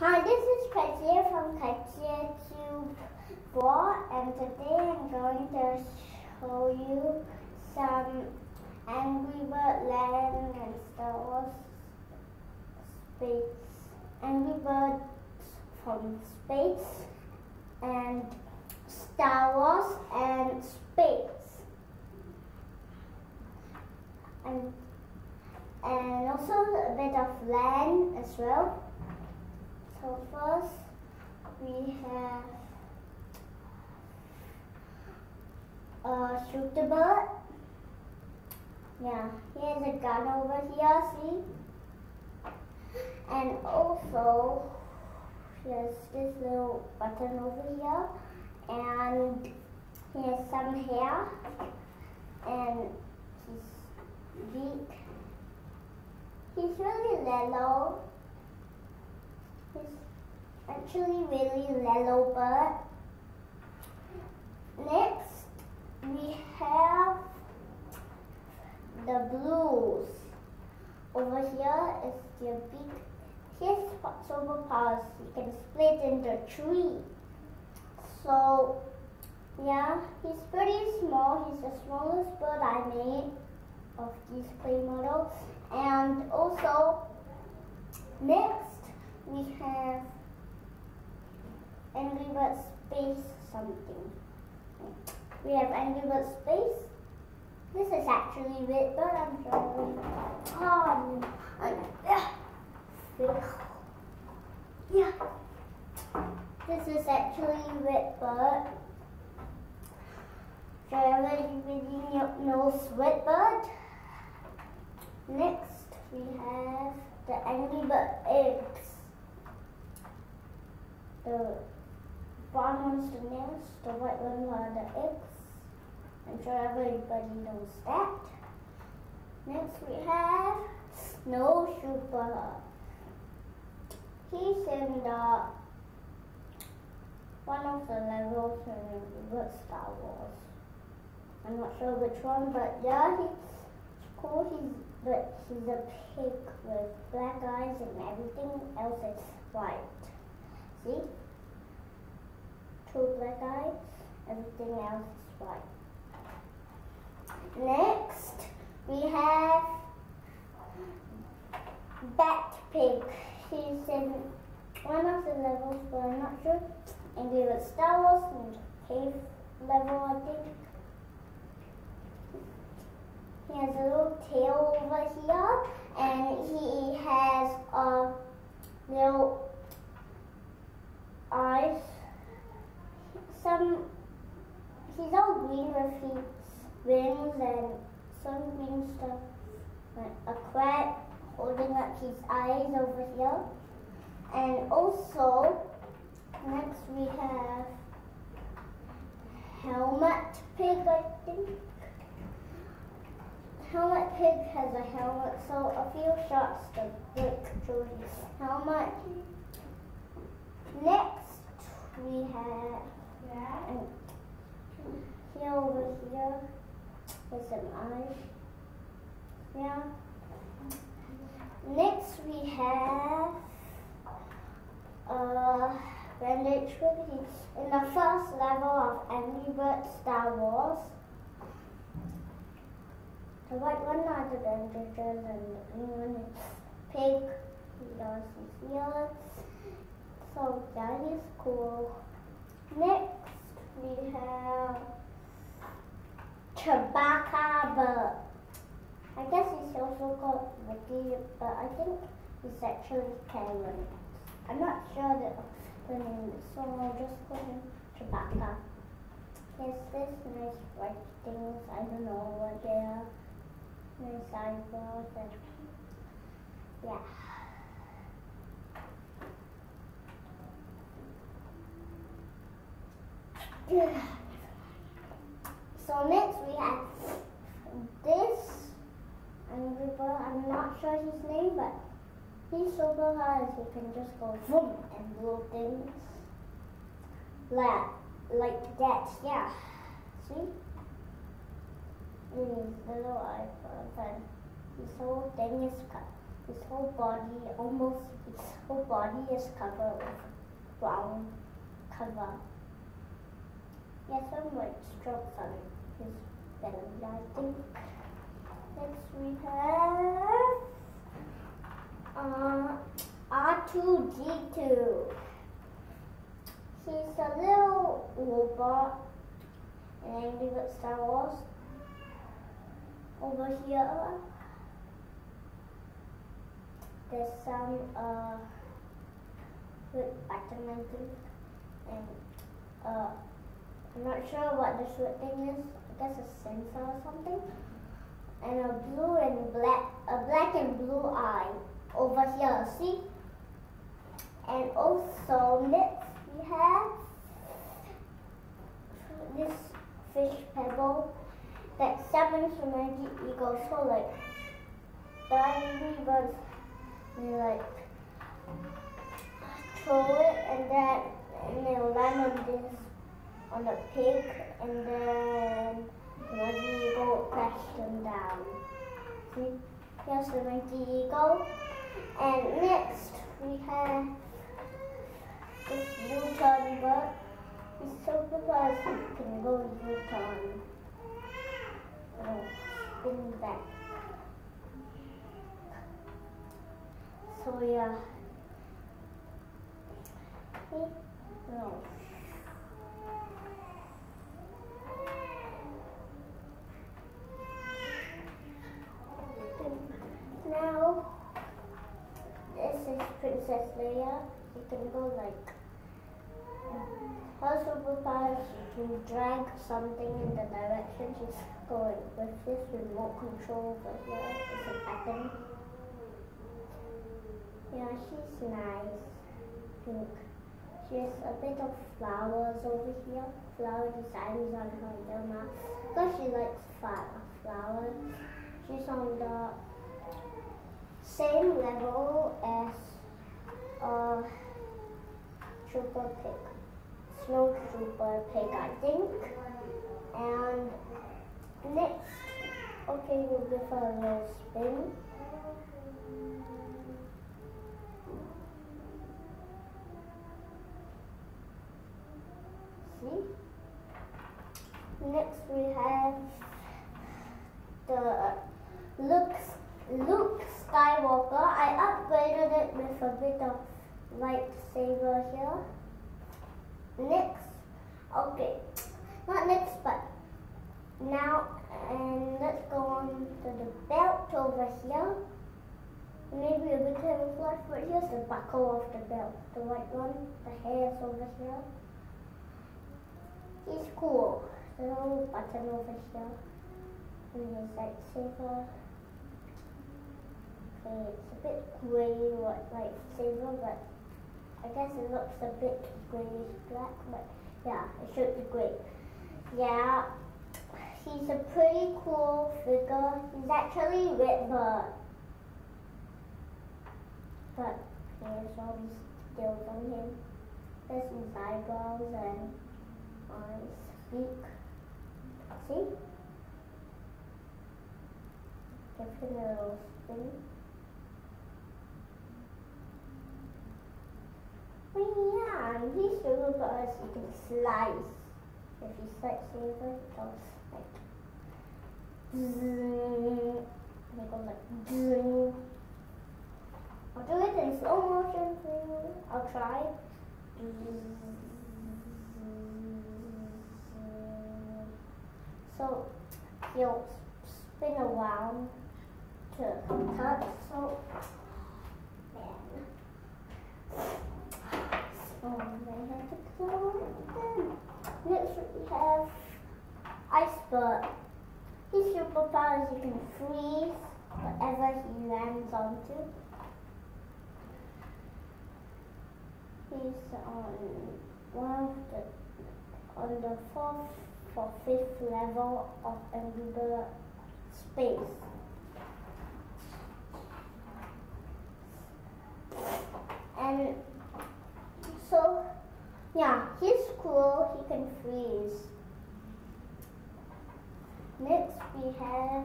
Hi, this is Katia from Katia Tube 4, and today I'm going to show you some Angry Bird Land and Star Wars Space. Angry Birds from Space and Star Wars and Space. And also a bit of land as well. So first we have a shooter bird. Yeah, here's a gun over here, see? And also there's this little button over here, and here's some hair, and his beak. He's really yellow. He's actually really yellow bird. Next, we have the blues. Over here is their beak. His superpowers, he can split into three. So, yeah, he's pretty small. He's the smallest bird I made of these clay models. And also, next, we have Angry Bird Space something. We have Angry Bird Space. This is actually red bird, I'm sorry. Yeah. This is actually red bird. So everybody knows red bird. Next we have the Angry Bird eggs. The brown ones the nest, the white ones are the eggs. I'm sure everybody knows that. Next we have Snowtrooper. He's in the one of the levels in Star Wars. I'm not sure which one, but yeah, he's cool. He's a pig with black eyes and everything else is white. See? Two black eyes, everything else is white. Next, we have Bat Pig. He's in one of the levels, but I'm not sure. And we have Star Wars in the cave level, I think. He has a little tail over here, and he has little eyes. He's all green with his wings and some green stuff. Like a crab holding up his eyes over here. And also, next we have Helmet Pig, I think. Helmet Pig has a helmet, so a few shots to break through his helmet. Next, we have here over here with some eyes. Yeah. Next, we have Bandage Pig. He's in the first level of Angry Bird Star Wars. The white one are the bandages and the green one is pig. He does his ears. So that is cool. Next we have Chewbacca bird. I guess he's also called Mickey, but I think he's actually Karen. I'm not sure the name, so I'll just call him Chewbacca. He has this nice white things, I don't know what they are. Nice eyebrows and yeah. So next we have this Angry Bird. I'm not sure his name, but he's super hard. He can just go boom and blow things like that. Yeah. See? His little eyebrows and his whole thing is cut. his whole body is covered with brown cover. He has some white strokes on his belly, I think. Next we have R2-D2. He's a little robot in Angry Birds Star Wars. Over here, there's some red button, I think, and I'm not sure what this red thing is. I guess a sensor or something. And a black and blue eye over here. See? And also next we have this fish pebble that summons the magic eagle. So like the Angry Birds, they like throw it and they'll land on the pig, and then the mighty eagle crash them down. See? Here's the mighty eagle. And next we have this U-turn bird. He's so fast he can go U-turn. Spin back. So yeah. See? No. Now, this is Princess Leia. She can go like, her superpower is to drag something in the direction she's going. With this remote control over here, it's a button. Yeah, she's nice. Pink. She has a bit of flowers over here. Flower designs on her ear now. Because she likes flowers. She's on the same level as Trooper Pig, Snow Trooper Pig, I think. And next, okay, we'll give her a little spin. See? Next we have the Luke Skywalker. I upgraded it with a bit of lightsaber here. Next, okay, not next, but now, and let's go on to the belt over here. Maybe a bit camouflage, but here's the buckle of the belt, the white one, the hairs over here. He's cool. The little button over here, and his lightsaber. Okay, it's a bit grey lightsaber, but I guess it looks a bit greyish black, but yeah, it should be grey. Yeah, he's a pretty cool figure. He's actually Redbird, but he has all these scales on him. There's his eyebrows and eyes, beak. See? Give him a little spin. Yeah, and these little birds you can slice. If you slice over, it goes like zzz. They go like zzz. I'll do it in slow motion for you. I'll try. So he'll spin around to touch. So next we have Iceberg. His superpower is he can freeze whatever he lands onto. He's on the fourth or fifth level of Angry Birds space. And so, yeah, he's cool, he can freeze. Next we have